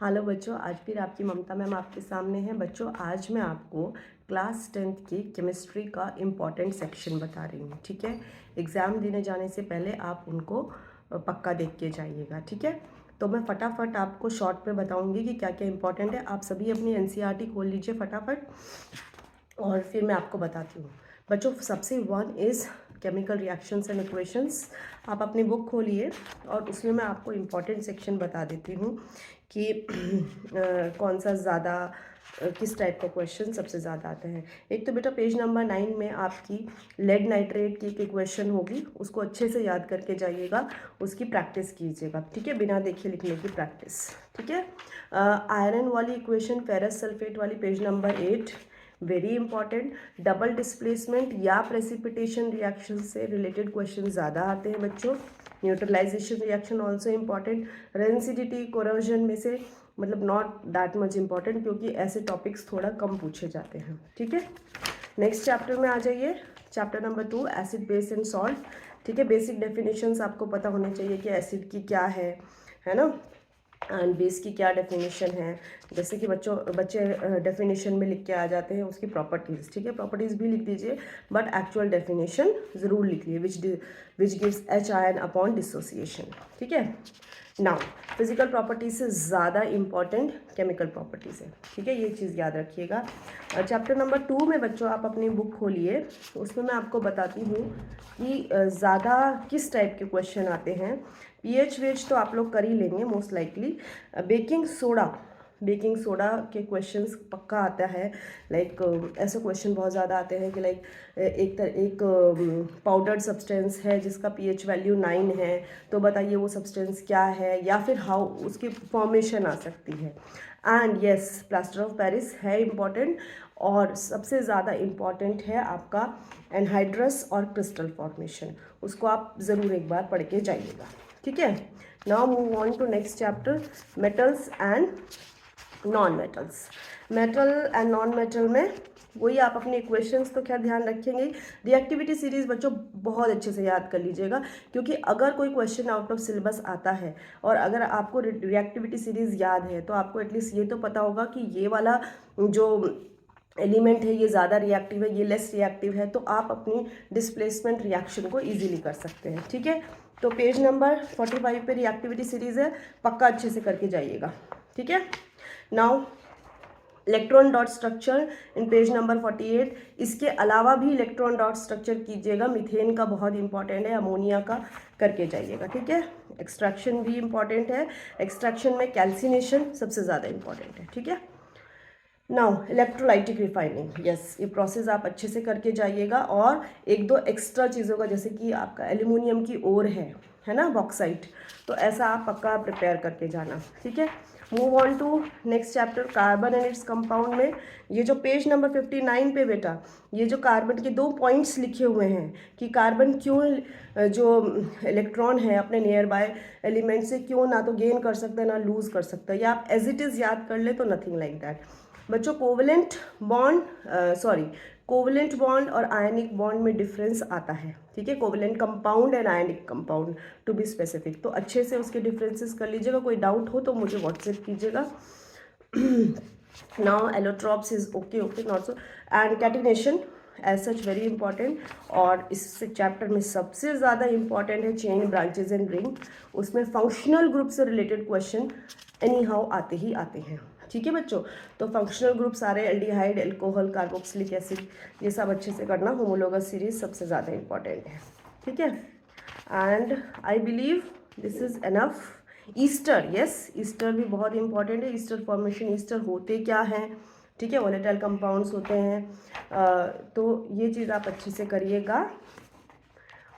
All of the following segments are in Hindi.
हेलो बच्चों, आज फिर आपकी ममता मैम आपके सामने है। बच्चों, आज मैं आपको क्लास 10th की केमिस्ट्री का इम्पॉर्टेंट सेक्शन बता रही हूँ। ठीक है, एग्ज़ाम देने जाने से पहले आप उनको पक्का देख के जाइएगा। ठीक है, तो मैं फटाफट आपको शॉर्ट में बताऊँगी कि क्या क्या इंपॉर्टेंट है। आप सभी अपनी एनसीईआरटी खोल लीजिए फटाफट और फिर मैं आपको बताती हूँ। बच्चों, सबसे one is chemical reactions and equations. आप अपनी बुक खोलिए और उसमें मैं आपको इम्पॉर्टेंट सेक्शन बता देती हूँ कि कौन सा ज़्यादा किस टाइप का क्वेश्चन सबसे ज़्यादा आते हैं। एक तो बेटा पेज नंबर 9 में आपकी लेड नाइट्रेट की एक इक्वेशन होगी, उसको अच्छे से याद करके जाइएगा, उसकी प्रैक्टिस कीजिएगा। ठीक है, बिना देखे लिखने की प्रैक्टिस। ठीक है, आयरन वाली इक्वेशन, फेरस सल्फेट वाली, page number 8, very important. Double displacement या प्रेसिपिटेशन रिएक्शन से रिलेटेड क्वेश्चन ज़्यादा आते हैं बच्चों। Neutralisation reaction also important. Rancidity, corrosion में से मतलब नॉट दैट मच इम्पॉर्टेंट, क्योंकि ऐसे टॉपिक्स थोड़ा कम पूछे जाते हैं। ठीक है, नेक्स्ट चैप्टर में आ जाइए। Chapter number 2, acid base and salt. ठीक है, बेसिक डेफिनेशंस आपको पता होने चाहिए कि एसिड की क्या है ना, एंड बेस की क्या डेफिनेशन है। जैसे कि बच्चे डेफिनेशन में लिख के आ जाते हैं उसकी प्रॉपर्टीज़। ठीक है, प्रॉपर्टीज़ भी लिख दीजिए, बट एक्चुअल डेफिनेशन ज़रूर लिखिए, which gives H ion upon dissociation. ठीक है, नाउ फिजिकल प्रॉपर्टीज से ज़्यादा इम्पॉर्टेंट केमिकल प्रॉपर्टीज़ है। ठीक है, ये चीज़ याद रखिएगा। चैप्टर नंबर 2 में बच्चों आप अपनी बुक खोलिए, उसमें मैं आपको बताती हूँ कि ज़्यादा किस टाइप के क्वेश्चन आते हैं। पीएच वेच तो आप लोग कर ही लेंगे मोस्ट लाइकली। बेकिंग सोडा के क्वेश्चंस पक्का आता है। लाइक ऐसे क्वेश्चन बहुत ज़्यादा आते हैं कि लाइक एक पाउडर्ड सब्सटेंस है जिसका पीएच वैल्यू 9 है, तो बताइए वो सब्सटेंस क्या है, या फिर हाउ उसकी फॉर्मेशन आ सकती है। And yes, plaster of Paris है इम्पॉर्टेंट, और सबसे ज़्यादा इम्पॉर्टेंट है आपका एनहाइड्रस और क्रिस्टल फॉर्मेशन। उसको आप ज़रूर एक बार पढ़ के जाइएगा। ठीक है, now move on to next chapter, metals and non metals. Metal and non metal में वही आप अपने इक्वेशंस तो खैर ध्यान रखेंगे। रिएक्टिविटी सीरीज बच्चों बहुत अच्छे से याद कर लीजिएगा, क्योंकि अगर कोई क्वेश्चन आउट ऑफ सिलेबस आता है और अगर आपको रिएक्टिविटी सीरीज याद है तो आपको एटलीस्ट ये तो पता होगा कि ये वाला जो एलिमेंट है ये ज़्यादा रिएक्टिव है, ये लेस रिएक्टिव है, तो आप अपनी डिस्प्लेसमेंट रिएक्शन को इजीली कर सकते हैं। ठीक है, तो पेज नंबर 45 पे रिएक्टिविटी सीरीज है, पक्का अच्छे से करके जाइएगा। ठीक है, now electron dot structure in page number 48। इसके अलावा भी इलेक्ट्रॉन डॉट स्ट्रक्चर कीजिएगा, मीथेन का बहुत इंपॉर्टेंट है, अमोनिया का करके जाइएगा। ठीक है, एक्सट्रैक्शन भी इंपॉर्टेंट है, एक्सट्रैक्शन में कैल्सिनेशन सबसे ज़्यादा इंपॉर्टेंट है। ठीक है, नाउ इलेक्ट्रोलाइटिक रिफाइनिंग, यस, ये प्रोसेस आप अच्छे से करके जाइएगा। और एक दो एक्स्ट्रा चीज़ों का, जैसे कि आपका एल्यूमिनियम की ओर है ना, बॉक्साइट, तो ऐसा आप पक्का प्रिपेयर करके जाना। ठीक है, move on to next chapter, carbon and its compound में ये जो पेज नंबर 59 पे बेटा, ये जो कार्बन के 2 पॉइंट्स लिखे हुए हैं कि कार्बन क्यों जो इलेक्ट्रॉन है अपने नियर बाय एलिमेंट से क्यों ना तो गेन कर सकता है ना लूज कर सकता है, या आप एज इट इज़ याद कर ले तो नथिंग लाइक दैट। बच्चों, कोवलेंट बॉन्ड और आयनिक बॉन्ड में डिफरेंस आता है। ठीक है, covalent compound and ionic compound to be specific, तो अच्छे से उसके डिफरेंसेस कर लीजिएगा। कोई डाउट हो तो मुझे व्हाट्सएप कीजिएगा। Now allotropes is okay not so, and catenation as such very important. और इस चैप्टर में सबसे ज़्यादा इंपॉर्टेंट है चेन, ब्रांचेज एंड रिंग। उसमें फंक्शनल ग्रुप से रिलेटेड क्वेश्चन एनी हाउ आते ही आते हैं। ठीक है बच्चों, तो फंक्शनल ग्रुप सारे एल्डिहाइड, एल्कोहल, कार्बोक्सिलिक एसिड, ये सब अच्छे से करना। होमोलोगस सीरीज सबसे ज़्यादा इंपॉर्टेंट है। ठीक है, and I believe this is enough. Easter, yes, Easter भी बहुत इंपॉर्टेंट है। ईस्टर फॉर्मेशन, ईस्टर होते क्या हैं, ठीक है, वोलेटाइल कंपाउंड्स होते हैं, तो ये चीज़ आप अच्छे से करिएगा।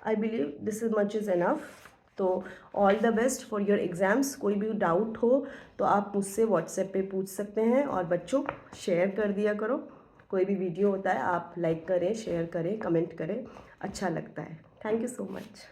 I believe this is much is enough. तो all the best for your exams. कोई भी डाउट हो तो आप मुझसे व्हाट्सएप पे पूछ सकते हैं। और बच्चों, शेयर कर दिया करो, कोई भी वीडियो होता है आप लाइक करें, शेयर करें, कमेंट करें, अच्छा लगता है। Thank you so much.